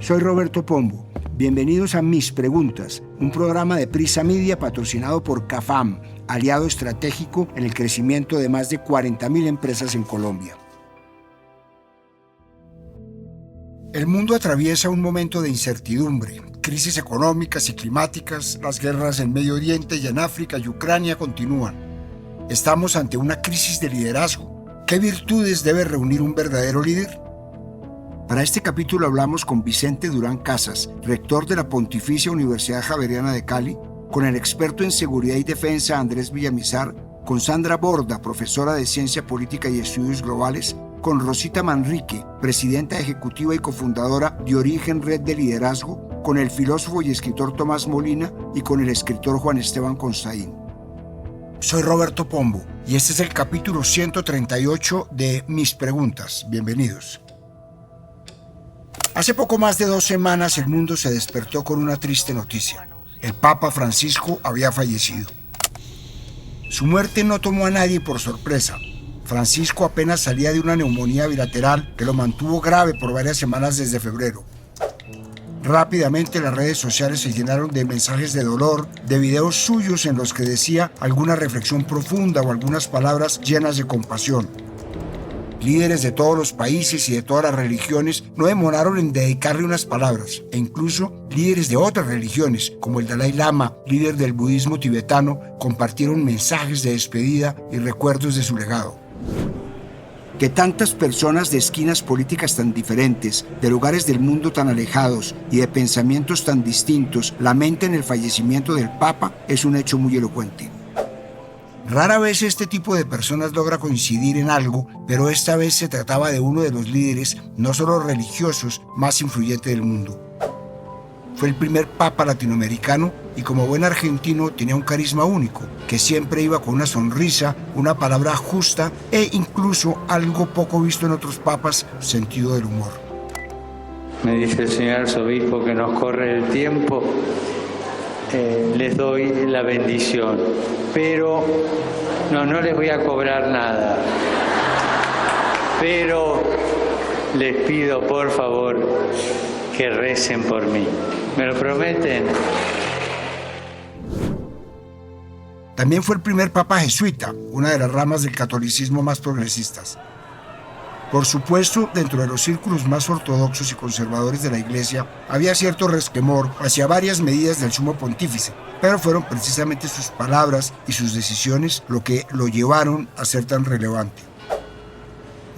Soy Roberto Pombo. Bienvenidos a Mis Preguntas, un programa de Prisa Media patrocinado por CAFAM, aliado estratégico en el crecimiento de más de 40.000 empresas en Colombia. El mundo atraviesa un momento de incertidumbre, crisis económicas y climáticas, las guerras en Medio Oriente y en África y Ucrania continúan. Estamos ante una crisis de liderazgo. ¿Qué virtudes debe reunir un verdadero líder? Para este capítulo hablamos con Vicente Durán Casas, rector de la Pontificia Universidad Javeriana de Cali, con el experto en seguridad y defensa Andrés Villamizar, con Sandra Borda, profesora de Ciencia Política y Estudios Globales, con Rosita Manrique, presidenta ejecutiva y cofundadora de Origen Red de Liderazgo, con el filósofo y escritor Tomás Molina y con el escritor Juan Esteban Constaín. Soy Roberto Pombo y este es el capítulo 138 de Mis Preguntas. Bienvenidos. Hace poco más de 2 semanas el mundo se despertó con una triste noticia. El Papa Francisco había fallecido. Su muerte no tomó a nadie por sorpresa. Francisco apenas salía de una neumonía bilateral que lo mantuvo grave por varias semanas desde febrero. Rápidamente las redes sociales se llenaron de mensajes de dolor, de videos suyos en los que decía alguna reflexión profunda o algunas palabras llenas de compasión. Líderes de todos los países y de todas las religiones no demoraron en dedicarle unas palabras, e incluso líderes de otras religiones, como el Dalai Lama, líder del budismo tibetano, compartieron mensajes de despedida y recuerdos de su legado. Que tantas personas de esquinas políticas tan diferentes, de lugares del mundo tan alejados y de pensamientos tan distintos lamenten el fallecimiento del Papa es un hecho muy elocuente. Rara vez este tipo de personas logra coincidir en algo, pero esta vez se trataba de uno de los líderes, no solo religiosos, más influyentes del mundo. Fue el primer papa latinoamericano y como buen argentino tenía un carisma único, que siempre iba con una sonrisa, una palabra justa e incluso algo poco visto en otros papas, sentido del humor. Me dice el señor arzobispo que nos corre el tiempo. Les doy la bendición, pero no les voy a cobrar nada, pero les pido por favor que recen por mí. ¿Me lo prometen? También fue el primer papa jesuita, una de las ramas del catolicismo más progresistas. Por supuesto, dentro de los círculos más ortodoxos y conservadores de la Iglesia, había cierto resquemor hacia varias medidas del sumo pontífice, pero fueron precisamente sus palabras y sus decisiones lo que lo llevaron a ser tan relevante.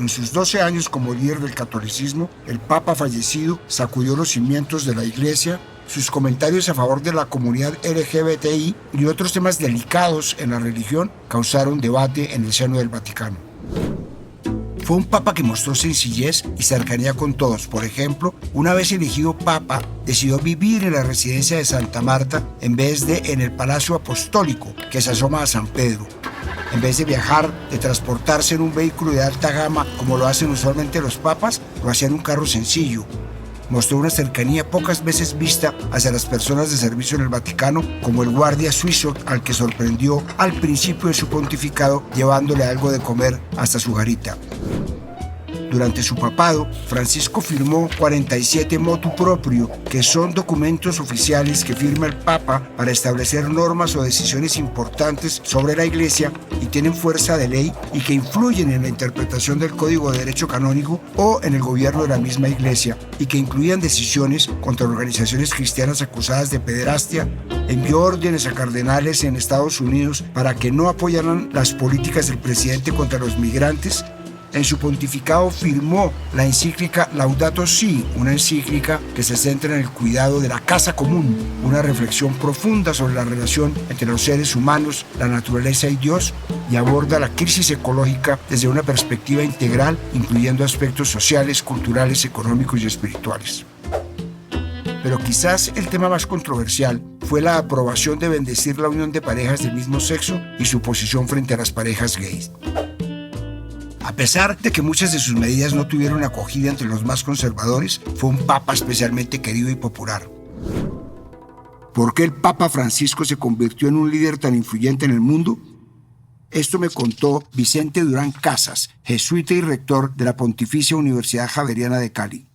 En sus 12 años como líder del catolicismo, el Papa fallecido sacudió los cimientos de la Iglesia. Sus comentarios a favor de la comunidad LGBTI y otros temas delicados en la religión causaron debate en el seno del Vaticano. Fue un papa que mostró sencillez y cercanía con todos. Por ejemplo, una vez elegido papa, decidió vivir en la residencia de Santa Marta en vez de en el Palacio Apostólico, que se asoma a San Pedro. En vez de viajar, de transportarse en un vehículo de alta gama, como lo hacen usualmente los papas, lo hacía en un carro sencillo. Mostró una cercanía pocas veces vista hacia las personas de servicio en el Vaticano, como el guardia suizo al que sorprendió al principio de su pontificado llevándole algo de comer hasta su garita. Durante su papado, Francisco firmó 47 motu proprio, que son documentos oficiales que firma el Papa para establecer normas o decisiones importantes sobre la Iglesia y tienen fuerza de ley y que influyen en la interpretación del Código de Derecho Canónico o en el gobierno de la misma Iglesia y que incluían decisiones contra organizaciones cristianas acusadas de pederastia. Envió órdenes a cardenales en Estados Unidos para que no apoyaran las políticas del presidente contra los migrantes. En su pontificado firmó la encíclica Laudato Si, una encíclica que se centra en el cuidado de la casa común, una reflexión profunda sobre la relación entre los seres humanos, la naturaleza y Dios, y aborda la crisis ecológica desde una perspectiva integral, incluyendo aspectos sociales, culturales, económicos y espirituales. Pero quizás el tema más controversial fue la aprobación de bendecir la unión de parejas del mismo sexo y su posición frente a las parejas gays. A pesar de que muchas de sus medidas no tuvieron acogida entre los más conservadores, fue un papa especialmente querido y popular. ¿Por qué el Papa Francisco se convirtió en un líder tan influyente en el mundo? Esto me contó Vicente Durán Casas, jesuita y rector de la Pontificia Universidad Javeriana de Cali.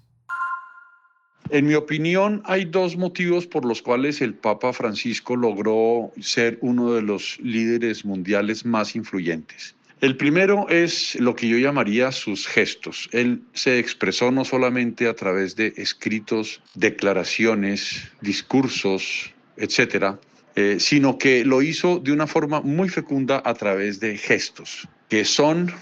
En mi opinión, hay dos motivos por los cuales el Papa Francisco logró ser uno de los líderes mundiales más influyentes. El primero es lo que yo llamaría sus gestos. Él se expresó no solamente a través de escritos, declaraciones, discursos, etcétera, sino que lo hizo de una forma muy fecunda a través de gestos, que son,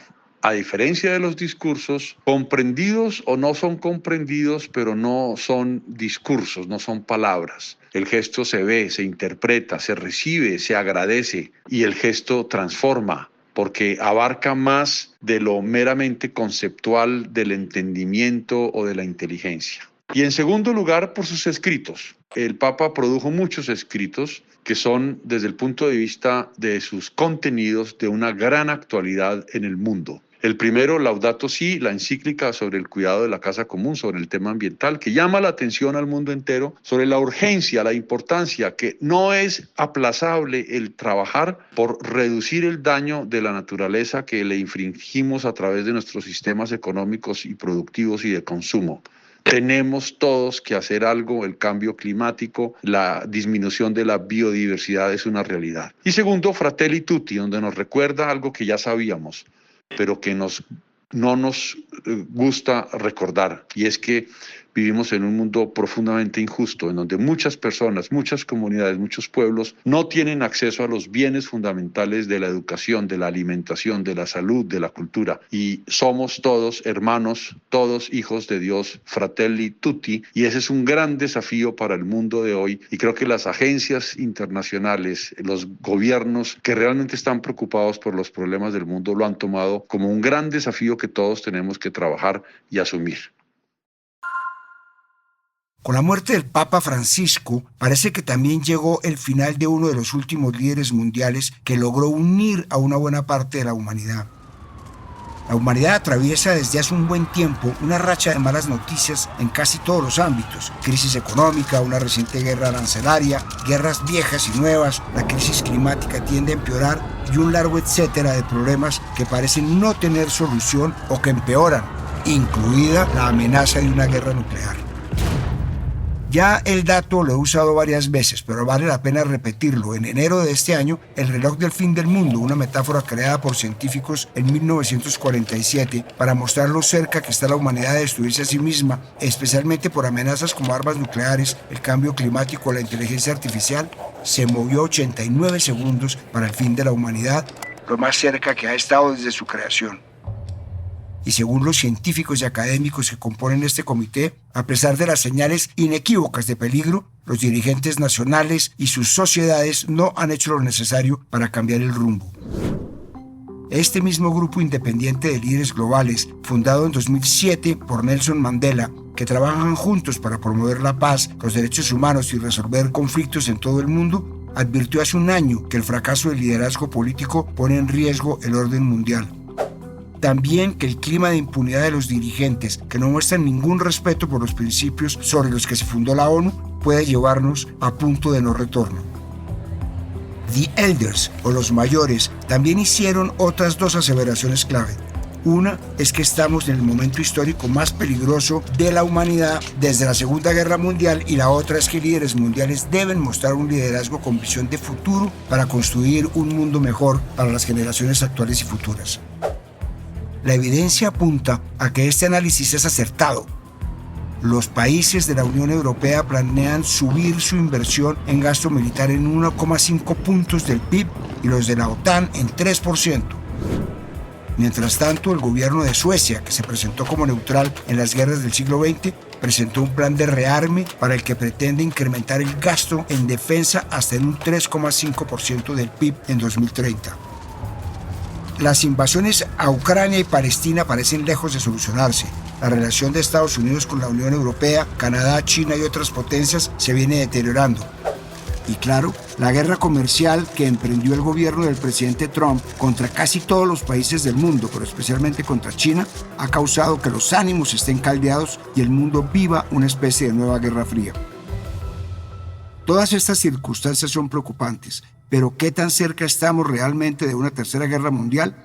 a diferencia de los discursos, comprendidos o no son comprendidos, pero no son discursos, no son palabras. El gesto se ve, se interpreta, se recibe, se agradece y el gesto transforma, porque abarca más de lo meramente conceptual del entendimiento o de la inteligencia. Y en segundo lugar, por sus escritos. El Papa produjo muchos escritos que son, desde el punto de vista de sus contenidos, de una gran actualidad en el mundo. El primero, Laudato Si, la encíclica sobre el cuidado de la casa común, sobre el tema ambiental, que llama la atención al mundo entero sobre la urgencia, la importancia, que no es aplazable el trabajar por reducir el daño de la naturaleza que le infringimos a través de nuestros sistemas económicos y productivos y de consumo. Tenemos todos que hacer algo, el cambio climático, la disminución de la biodiversidad es una realidad. Y segundo, Fratelli Tutti, donde nos recuerda algo que ya sabíamos, pero que no nos gusta recordar, y es que vivimos en un mundo profundamente injusto, en donde muchas personas, muchas comunidades, muchos pueblos no tienen acceso a los bienes fundamentales de la educación, de la alimentación, de la salud, de la cultura, y somos todos hermanos, todos hijos de Dios, fratelli tutti, y ese es un gran desafío para el mundo de hoy, y creo que las agencias internacionales, los gobiernos que realmente están preocupados por los problemas del mundo lo han tomado como un gran desafío que todos tenemos que trabajar y asumir. Con la muerte del Papa Francisco, parece que también llegó el final de uno de los últimos líderes mundiales que logró unir a una buena parte de la humanidad. La humanidad atraviesa desde hace un buen tiempo una racha de malas noticias en casi todos los ámbitos. Crisis económica, una reciente guerra arancelaria, guerras viejas y nuevas, la crisis climática tiende a empeorar y un largo etcétera de problemas que parecen no tener solución o que empeoran, incluida la amenaza de una guerra nuclear. Ya el dato lo he usado varias veces, pero vale la pena repetirlo. En enero de este año, el reloj del fin del mundo, una metáfora creada por científicos en 1947 para mostrar lo cerca que está la humanidad de destruirse a sí misma, especialmente por amenazas como armas nucleares, el cambio climático o la inteligencia artificial, se movió 89 segundos para el fin de la humanidad, lo más cerca que ha estado desde su creación. Y según los científicos y académicos que componen este comité, a pesar de las señales inequívocas de peligro, los dirigentes nacionales y sus sociedades no han hecho lo necesario para cambiar el rumbo. Este mismo grupo independiente de líderes globales, fundado en 2007 por Nelson Mandela, que trabajan juntos para promover la paz, los derechos humanos y resolver conflictos en todo el mundo, advirtió hace un año que el fracaso del liderazgo político pone en riesgo el orden mundial. También que el clima de impunidad de los dirigentes, que no muestran ningún respeto por los principios sobre los que se fundó la ONU, puede llevarnos a punto de no retorno. The Elders, o los mayores, también hicieron otras dos aseveraciones clave. Una es que estamos en el momento histórico más peligroso de la humanidad desde la Segunda Guerra Mundial, y la otra es que líderes mundiales deben mostrar un liderazgo con visión de futuro para construir un mundo mejor para las generaciones actuales y futuras. La evidencia apunta a que este análisis es acertado. Los países de la Unión Europea planean subir su inversión en gasto militar en 1,5 puntos del PIB y los de la OTAN en 3%. Mientras tanto, el gobierno de Suecia, que se presentó como neutral en las guerras del siglo XX, presentó un plan de rearme para el que pretende incrementar el gasto en defensa hasta en un 3,5% del PIB en 2030. Las invasiones a Ucrania y Palestina parecen lejos de solucionarse. La relación de Estados Unidos con la Unión Europea, Canadá, China y otras potencias se viene deteriorando. Y claro, la guerra comercial que emprendió el gobierno del presidente Trump contra casi todos los países del mundo, pero especialmente contra China, ha causado que los ánimos estén caldeados y el mundo viva una especie de nueva guerra fría. Todas estas circunstancias son preocupantes, pero ¿qué tan cerca estamos realmente de una tercera guerra mundial?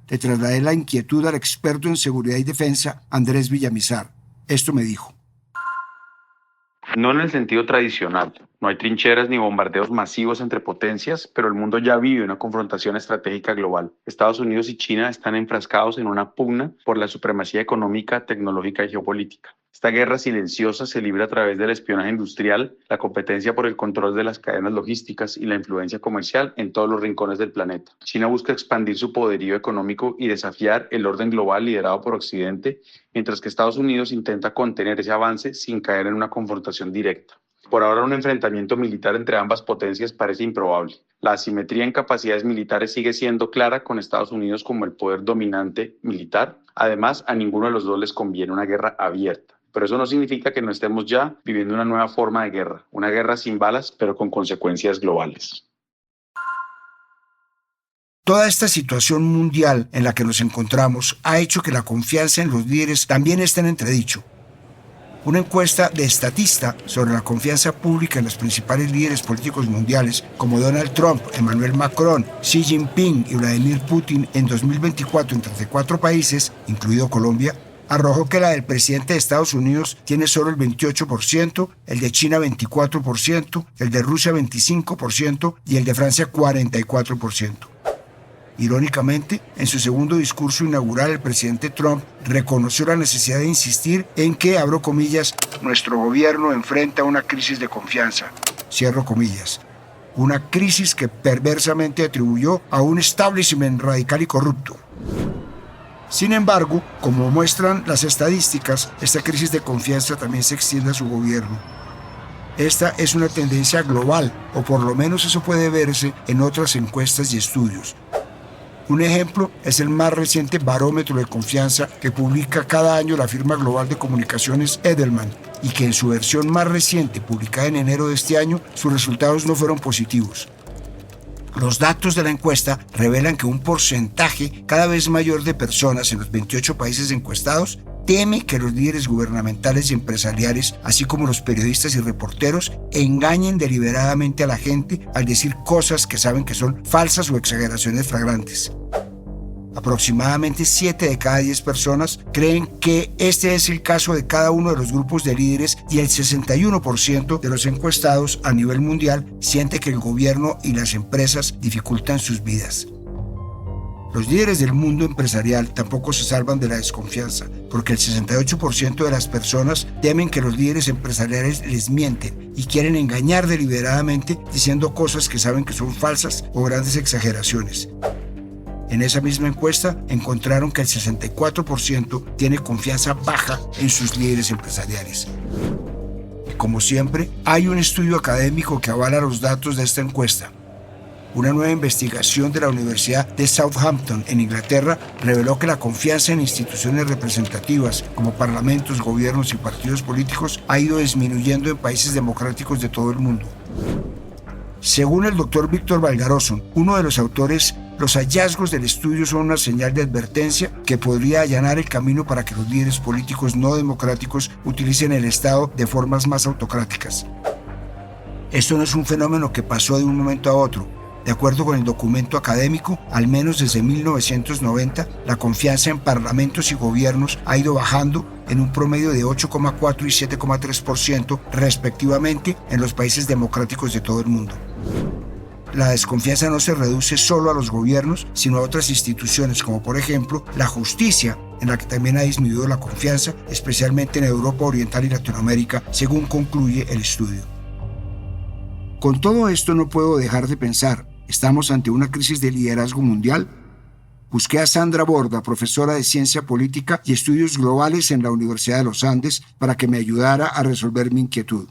Le trasladé la inquietud al experto en seguridad y defensa, Andrés Villamizar. Esto me dijo. No en el sentido tradicional. No hay trincheras ni bombardeos masivos entre potencias, pero el mundo ya vive una confrontación estratégica global. Estados Unidos y China están enfrascados en una pugna por la supremacía económica, tecnológica y geopolítica. Esta guerra silenciosa se libra a través del espionaje industrial, la competencia por el control de las cadenas logísticas y la influencia comercial en todos los rincones del planeta. China busca expandir su poderío económico y desafiar el orden global liderado por Occidente, mientras que Estados Unidos intenta contener ese avance sin caer en una confrontación directa. Por ahora, un enfrentamiento militar entre ambas potencias parece improbable. La asimetría en capacidades militares sigue siendo clara, con Estados Unidos como el poder dominante militar. Además, a ninguno de los dos les conviene una guerra abierta. Pero eso no significa que no estemos ya viviendo una nueva forma de guerra, una guerra sin balas, pero con consecuencias globales. Toda esta situación mundial en la que nos encontramos ha hecho que la confianza en los líderes también esté en entredicho. Una encuesta de Statista sobre la confianza pública en los principales líderes políticos mundiales, como Donald Trump, Emmanuel Macron, Xi Jinping y Vladimir Putin en 2024 en 34 países, incluido Colombia, arrojó que la del presidente de Estados Unidos tiene solo el 28%, el de China 24%, el de Rusia 25% y el de Francia 44%. Irónicamente, en su segundo discurso inaugural, el presidente Trump reconoció la necesidad de insistir en que, abro comillas, nuestro gobierno enfrenta una crisis de confianza, cierro comillas, una crisis que perversamente atribuyó a un establishment radical y corrupto. Sin embargo, como muestran las estadísticas, esta crisis de confianza también se extiende a su gobierno. Esta es una tendencia global, o por lo menos eso puede verse en otras encuestas y estudios. Un ejemplo es el más reciente barómetro de confianza que publica cada año la firma global de comunicaciones Edelman y que en su versión más reciente, publicada en enero de este año, sus resultados no fueron positivos. Los datos de la encuesta revelan que un porcentaje cada vez mayor de personas en los 28 países encuestados teme que los líderes gubernamentales y empresariales, así como los periodistas y reporteros, engañen deliberadamente a la gente al decir cosas que saben que son falsas o exageraciones flagrantes. Aproximadamente 7 de cada 10 personas creen que este es el caso de cada uno de los grupos de líderes y el 61% de los encuestados a nivel mundial siente que el gobierno y las empresas dificultan sus vidas. Los líderes del mundo empresarial tampoco se salvan de la desconfianza, porque el 68% de las personas temen que los líderes empresariales les mienten y quieren engañar deliberadamente diciendo cosas que saben que son falsas o grandes exageraciones. En esa misma encuesta encontraron que el 64% tiene confianza baja en sus líderes empresariales. Y como siempre, hay un estudio académico que avala los datos de esta encuesta. Una nueva investigación de la Universidad de Southampton en Inglaterra reveló que la confianza en instituciones representativas como parlamentos, gobiernos y partidos políticos ha ido disminuyendo en países democráticos de todo el mundo. Según el doctor Víctor Valgaroso, uno de los autores, los hallazgos del estudio son una señal de advertencia que podría allanar el camino para que los líderes políticos no democráticos utilicen el Estado de formas más autocráticas. Esto no es un fenómeno que pasó de un momento a otro. De acuerdo con el documento académico, al menos desde 1990, la confianza en parlamentos y gobiernos ha ido bajando en un promedio de 8,4 y 7,3% respectivamente en los países democráticos de todo el mundo. La desconfianza no se reduce solo a los gobiernos, sino a otras instituciones, como por ejemplo la justicia, en la que también ha disminuido la confianza, especialmente en Europa Oriental y Latinoamérica, según concluye el estudio. Con todo esto no puedo dejar de pensar, ¿estamos ante una crisis de liderazgo mundial? Busqué a Sandra Borda, profesora de Ciencia Política y Estudios Globales en la Universidad de los Andes, para que me ayudara a resolver mi inquietud.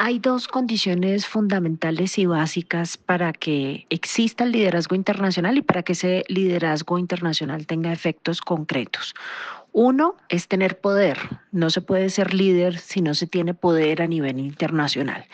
Hay dos condiciones fundamentales y básicas para que exista el liderazgo internacional y para que ese liderazgo internacional tenga efectos concretos. Uno es tener poder. No se puede ser líder si no se tiene poder a nivel internacional.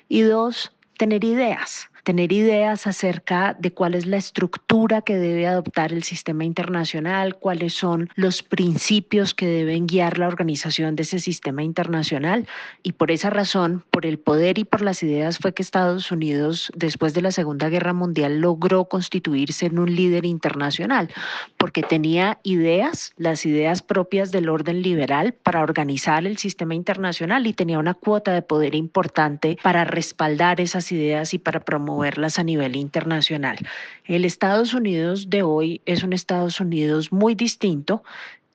Y dos, tener ideas. tener ideas acerca de cuál es la estructura que debe adoptar el sistema internacional, cuáles son los principios que deben guiar la organización de ese sistema internacional. Y por esa razón, por el poder y por las ideas, fue que Estados Unidos, después de la Segunda Guerra Mundial, logró constituirse en un líder internacional, porque tenía ideas, las ideas propias del orden liberal para organizar el sistema internacional, y tenía una cuota de poder importante para respaldar esas ideas y para promoverlas a nivel internacional. El Estados Unidos de hoy es un Estados Unidos muy distinto,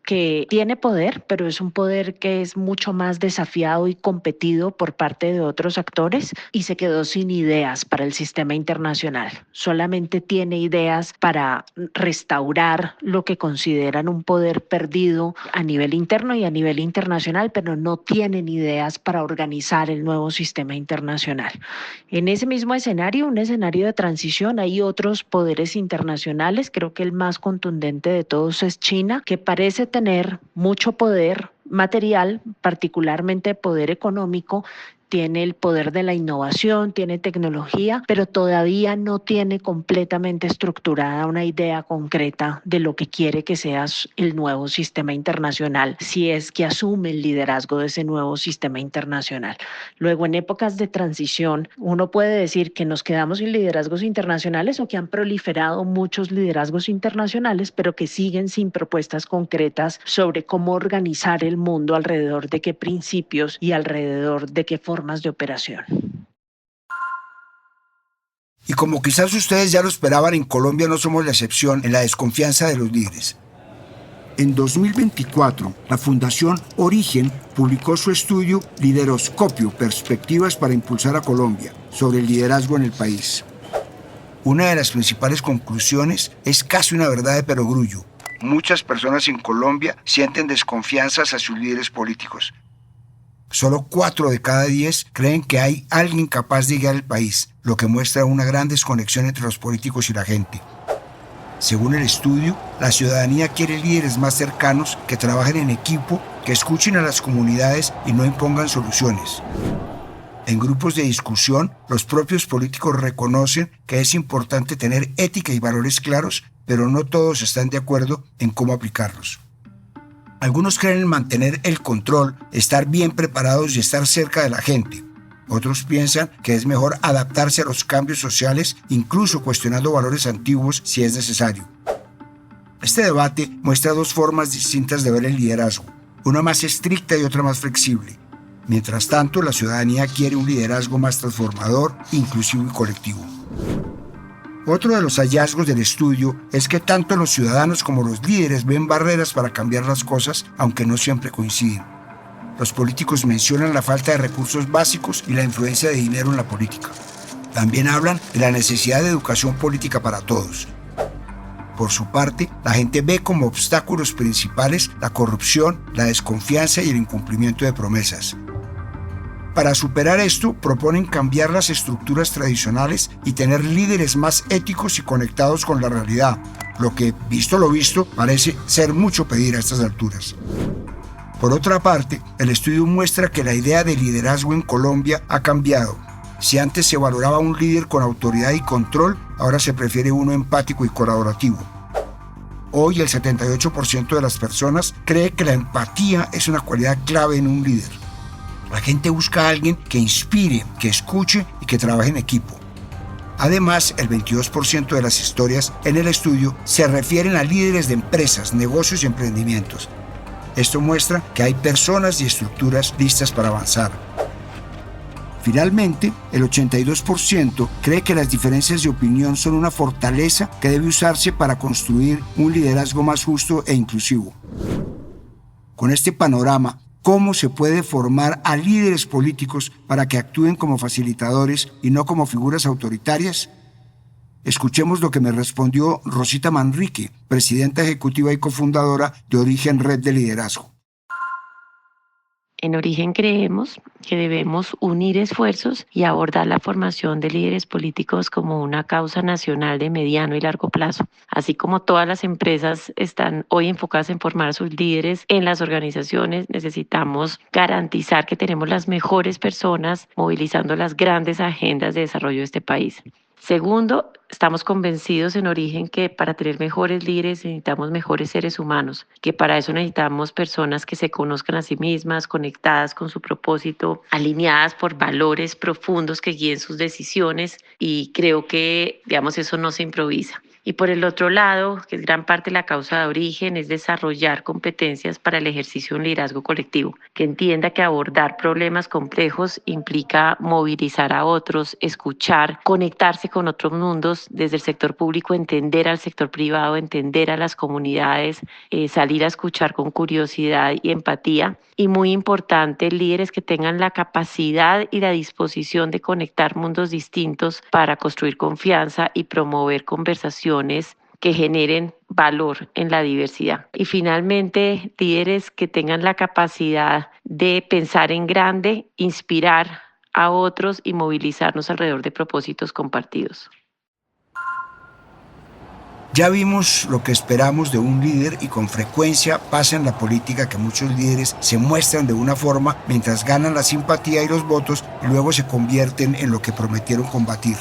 que tiene poder, pero es un poder que es mucho más desafiado y competido por parte de otros actores, y se quedó sin ideas para el sistema internacional. Solamente tiene ideas para restaurar lo que consideran un poder perdido a nivel interno y a nivel internacional, pero no tienen ideas para organizar el nuevo sistema internacional. En ese mismo escenario, un escenario de transición, hay otros poderes internacionales. Creo que el más contundente de todos es China, que parece tener mucho poder material, particularmente poder económico, tiene el poder de la innovación, tiene tecnología, pero todavía no tiene completamente estructurada una idea concreta de lo que quiere que sea el nuevo sistema internacional, si es que asume el liderazgo de ese nuevo sistema internacional. Luego, en épocas de transición, uno puede decir que nos quedamos sin liderazgos internacionales o que han proliferado muchos liderazgos internacionales, pero que siguen sin propuestas concretas sobre cómo organizar el mundo, alrededor de qué principios y alrededor de qué formas de operación. Y como quizás ustedes ya lo esperaban, en Colombia no somos la excepción en la desconfianza de los líderes. En 2024, la Fundación Origen publicó su estudio Lideroscopio, Perspectivas para impulsar a Colombia, sobre el liderazgo en el país. Una de las principales conclusiones es casi una verdad de perogrullo. Muchas personas en Colombia sienten desconfianza hacia sus líderes políticos. Solo 4 de cada 10 creen que hay alguien capaz de guiar el país, lo que muestra una gran desconexión entre los políticos y la gente. Según el estudio, la ciudadanía quiere líderes más cercanos, que trabajen en equipo, que escuchen a las comunidades y no impongan soluciones. En grupos de discusión, los propios políticos reconocen que es importante tener ética y valores claros, pero no todos están de acuerdo en cómo aplicarlos. Algunos creen en mantener el control, estar bien preparados y estar cerca de la gente. Otros piensan que es mejor adaptarse a los cambios sociales, incluso cuestionando valores antiguos si es necesario. Este debate muestra 2 formas distintas de ver el liderazgo, una más estricta y otra más flexible. Mientras tanto, la ciudadanía quiere un liderazgo más transformador, inclusivo y colectivo. Otro de los hallazgos del estudio es que tanto los ciudadanos como los líderes ven barreras para cambiar las cosas, aunque no siempre coinciden. Los políticos mencionan la falta de recursos básicos y la influencia de dinero en la política. También hablan de la necesidad de educación política para todos. Por su parte, la gente ve como obstáculos principales la corrupción, la desconfianza y el incumplimiento de promesas. Para superar esto, proponen cambiar las estructuras tradicionales y tener líderes más éticos y conectados con la realidad, lo que, visto lo visto, parece ser mucho pedir a estas alturas. Por otra parte, el estudio muestra que la idea de liderazgo en Colombia ha cambiado. Si antes se valoraba un líder con autoridad y control, ahora se prefiere uno empático y colaborativo. Hoy el 78% de las personas cree que la empatía es una cualidad clave en un líder. La gente busca a alguien que inspire, que escuche y que trabaje en equipo. Además, el 22% de las historias en el estudio se refieren a líderes de empresas, negocios y emprendimientos. Esto muestra que hay personas y estructuras listas para avanzar. Finalmente, el 82% cree que las diferencias de opinión son una fortaleza que debe usarse para construir un liderazgo más justo e inclusivo. Con este panorama, ¿cómo se puede formar a líderes políticos para que actúen como facilitadores y no como figuras autoritarias? Escuchemos lo que me respondió Rosita Manrique, presidenta ejecutiva y cofundadora de Origen Red de Liderazgo. En Origen creemos que debemos unir esfuerzos y abordar la formación de líderes políticos como una causa nacional de mediano y largo plazo. Así como todas las empresas están hoy enfocadas en formar sus líderes en las organizaciones, necesitamos garantizar que tenemos las mejores personas movilizando las grandes agendas de desarrollo de este país. Segundo, estamos convencidos en Origen que para tener mejores líderes necesitamos mejores seres humanos, que para eso necesitamos personas que se conozcan a sí mismas, conectadas con su propósito, alineadas por valores profundos que guíen sus decisiones, y creo que, digamos, eso no se improvisa. Y por el otro lado, que es gran parte de la causa de Origen, es desarrollar competencias para el ejercicio de un liderazgo colectivo, que entienda que abordar problemas complejos implica movilizar a otros, escuchar, conectarse con otros mundos, desde el sector público entender al sector privado, entender a las comunidades, salir a escuchar con curiosidad y empatía. Y muy importante, líderes que tengan la capacidad y la disposición de conectar mundos distintos para construir confianza y promover conversaciones que generen valor en la diversidad. Y finalmente, líderes que tengan la capacidad de pensar en grande, inspirar a otros y movilizarnos alrededor de propósitos compartidos. Ya vimos lo que esperamos de un líder y con frecuencia pasa en la política que muchos líderes se muestran de una forma mientras ganan la simpatía y los votos y luego se convierten en lo que prometieron combatir.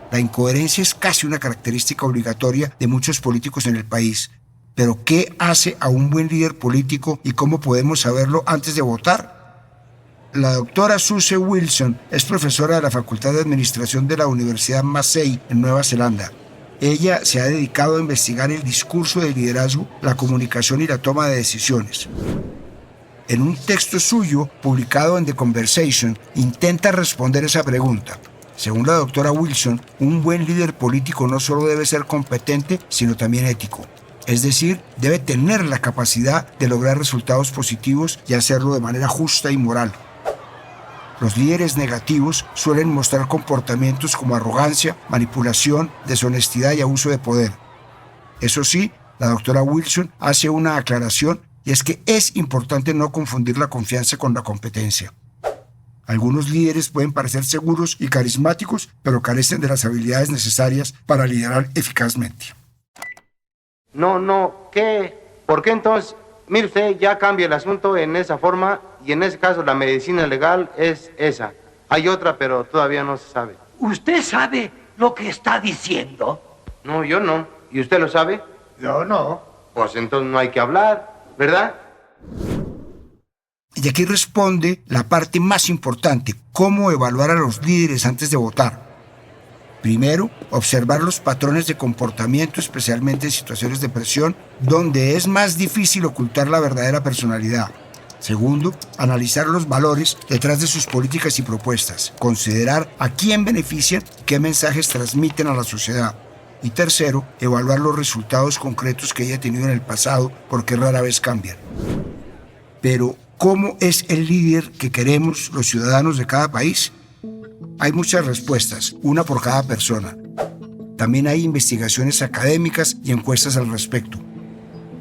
La incoherencia es casi una característica obligatoria de muchos políticos en el país. Pero ¿qué hace a un buen líder político y cómo podemos saberlo antes de votar? La doctora Suze Wilson es profesora de la Facultad de Administración de la Universidad Massey en Nueva Zelanda. Ella se ha dedicado a investigar el discurso de liderazgo, la comunicación y la toma de decisiones. En un texto suyo, publicado en The Conversation, intenta responder esa pregunta. Según la doctora Wilson, un buen líder político no solo debe ser competente, sino también ético. Es decir, debe tener la capacidad de lograr resultados positivos y hacerlo de manera justa y moral. Los líderes negativos suelen mostrar comportamientos como arrogancia, manipulación, deshonestidad y abuso de poder. Eso sí, la doctora Wilson hace una aclaración, y es que es importante no confundir la confianza con la competencia. Algunos líderes pueden parecer seguros y carismáticos, pero carecen de las habilidades necesarias para liderar eficazmente. ¿Qué? ¿Por qué entonces? Mire usted, ya cambia el asunto en esa forma, y en ese caso la medicina legal es esa. Hay otra, pero todavía no se sabe. ¿Usted sabe lo que está diciendo? No, yo no. ¿Y usted lo sabe? Yo no. Pues entonces no hay que hablar, ¿verdad? Y aquí responde la parte más importante: cómo evaluar a los líderes antes de votar. Primero, observar los patrones de comportamiento, especialmente en situaciones de presión, donde es más difícil ocultar la verdadera personalidad. Segundo, analizar los valores detrás de sus políticas y propuestas, considerar a quién benefician y qué mensajes transmiten a la sociedad. Y tercero, evaluar los resultados concretos que haya tenido en el pasado, porque rara vez cambian. Pero, ¿cómo es el líder que queremos los ciudadanos de cada país? Hay muchas respuestas, una por cada persona. También hay investigaciones académicas y encuestas al respecto.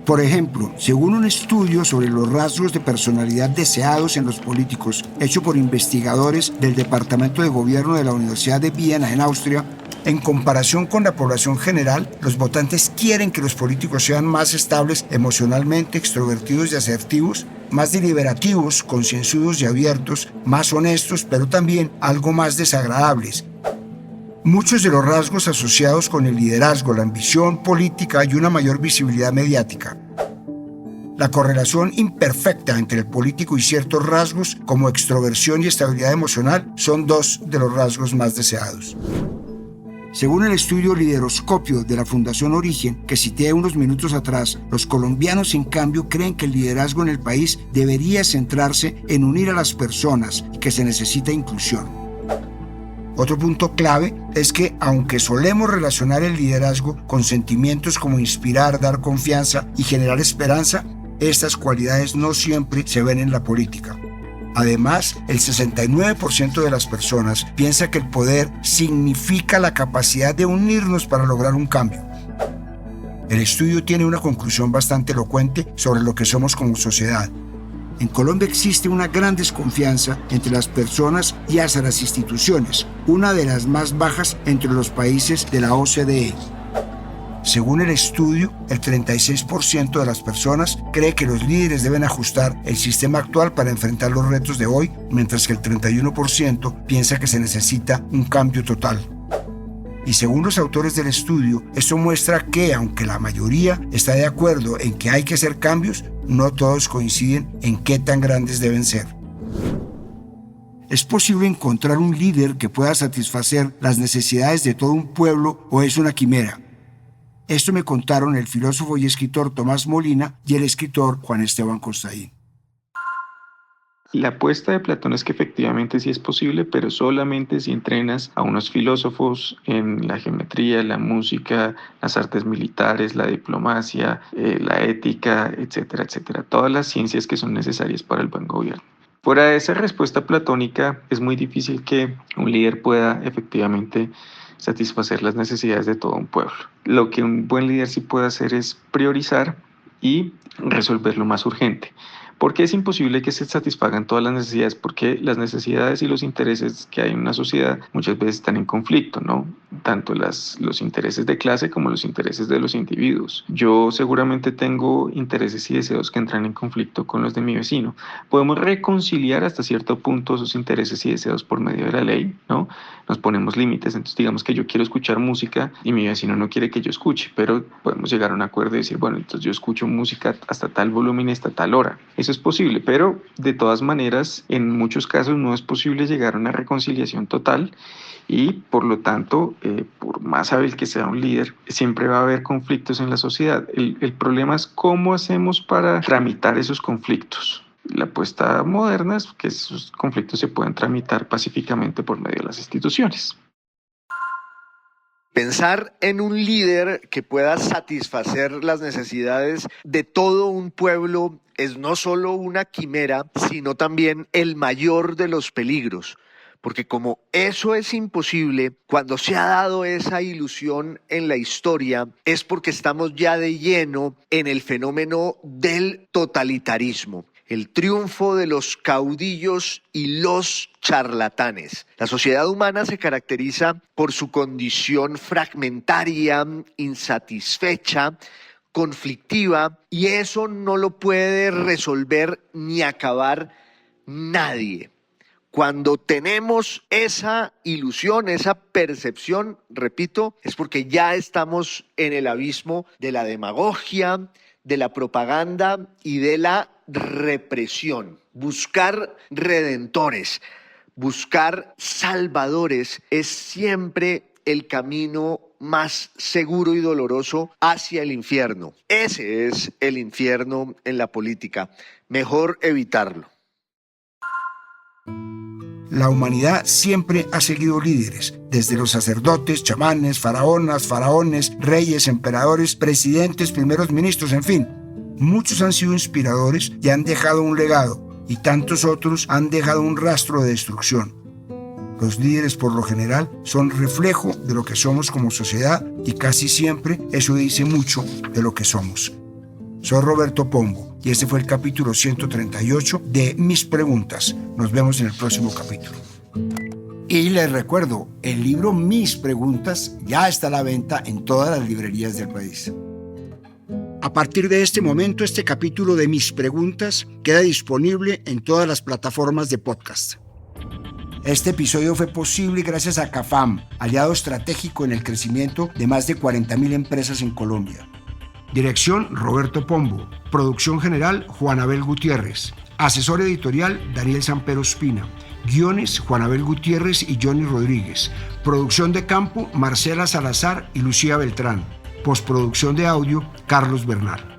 Por ejemplo, según un estudio sobre los rasgos de personalidad deseados en los políticos, hecho por investigadores del Departamento de Gobierno de la Universidad de Viena en Austria, en comparación con la población general, los votantes quieren que los políticos sean más estables emocionalmente, extrovertidos y asertivos, más deliberativos, concienzudos y abiertos, más honestos, pero también algo más desagradables. Muchos de los rasgos asociados con el liderazgo, la ambición política y una mayor visibilidad mediática. La correlación imperfecta entre el político y ciertos rasgos, como extroversión y estabilidad emocional, son dos de los rasgos más deseados. Según el estudio Lideroscopio de la Fundación Origen, que cité unos minutos atrás, los colombianos, en cambio, creen que el liderazgo en el país debería centrarse en unir a las personas y que se necesita inclusión. Otro punto clave es que, aunque solemos relacionar el liderazgo con sentimientos como inspirar, dar confianza y generar esperanza, estas cualidades no siempre se ven en la política. Además, el 69% de las personas piensa que el poder significa la capacidad de unirnos para lograr un cambio. El estudio tiene una conclusión bastante elocuente sobre lo que somos como sociedad. En Colombia existe una gran desconfianza entre las personas y hacia las instituciones, una de las más bajas entre los países de la OCDE. Según el estudio, el 36% de las personas cree que los líderes deben ajustar el sistema actual para enfrentar los retos de hoy, mientras que el 31% piensa que se necesita un cambio total. Y según los autores del estudio, esto muestra que, aunque la mayoría está de acuerdo en que hay que hacer cambios, no todos coinciden en qué tan grandes deben ser. ¿Es posible encontrar un líder que pueda satisfacer las necesidades de todo un pueblo o es una quimera? Esto me contaron el filósofo y escritor Tomás Molina y el escritor Juan Esteban Costaín. La apuesta de Platón es que efectivamente sí es posible, pero solamente si entrenas a unos filósofos en la geometría, la música, las artes militares, la diplomacia, la ética, etcétera, etcétera. Todas las ciencias que son necesarias para el buen gobierno. Fuera de esa respuesta platónica, es muy difícil que un líder pueda efectivamente satisfacer las necesidades de todo un pueblo. Lo que un buen líder sí puede hacer es priorizar y resolver lo más urgente. ¿Por qué es imposible que se satisfagan todas las necesidades? Porque las necesidades y los intereses que hay en una sociedad muchas veces están en conflicto, ¿no? Tanto los intereses de clase como los intereses de los individuos. Yo seguramente tengo intereses y deseos que entran en conflicto con los de mi vecino. Podemos reconciliar hasta cierto punto esos intereses y deseos por medio de la ley, ¿no? Nos ponemos límites, entonces digamos que yo quiero escuchar música y mi vecino no quiere que yo escuche, pero podemos llegar a un acuerdo y decir, bueno, entonces yo escucho música hasta tal volumen y hasta tal hora. Eso es posible, pero de todas maneras, en muchos casos no es posible llegar a una reconciliación total y por lo tanto, por más hábil que sea un líder, siempre va a haber conflictos en la sociedad. El problema es cómo hacemos para tramitar esos conflictos. La apuesta moderna es que esos conflictos se pueden tramitar pacíficamente por medio de las instituciones. Pensar en un líder que pueda satisfacer las necesidades de todo un pueblo es no solo una quimera, sino también el mayor de los peligros. Porque como eso es imposible, cuando se ha dado esa ilusión en la historia, es porque estamos ya de lleno en el fenómeno del totalitarismo. El triunfo de los caudillos y los charlatanes. La sociedad humana se caracteriza por su condición fragmentaria, insatisfecha, conflictiva, y eso no lo puede resolver ni acabar nadie. Cuando tenemos esa ilusión, esa percepción, repito, es porque ya estamos en el abismo de la demagogia, de la propaganda y de la represión. Buscar redentores, buscar salvadores es siempre el camino más seguro y doloroso hacia el infierno. Ese es el infierno en la política. Mejor evitarlo. La humanidad siempre ha seguido líderes, desde los sacerdotes, chamanes, faraones, reyes, emperadores, presidentes, primeros ministros, en fin. Muchos han sido inspiradores y han dejado un legado, y tantos otros han dejado un rastro de destrucción. Los líderes, por lo general, son reflejo de lo que somos como sociedad y casi siempre eso dice mucho de lo que somos. Soy Roberto Pombo y este fue el capítulo 138 de Mis Preguntas. Nos vemos en el próximo capítulo. Y les recuerdo, el libro Mis Preguntas ya está a la venta en todas las librerías del país. A partir de este momento, este capítulo de Mis Preguntas queda disponible en todas las plataformas de podcast. Este episodio fue posible gracias a CAFAM, aliado estratégico en el crecimiento de más de 40.000 empresas en Colombia. Dirección, Roberto Pombo. Producción general, Juan Abel Gutiérrez. Asesor editorial, Daniel Sampero Espina. Guiones, Juan Abel Gutiérrez y Johnny Rodríguez. Producción de campo, Marcela Salazar y Lucía Beltrán. Postproducción de audio, Carlos Bernal.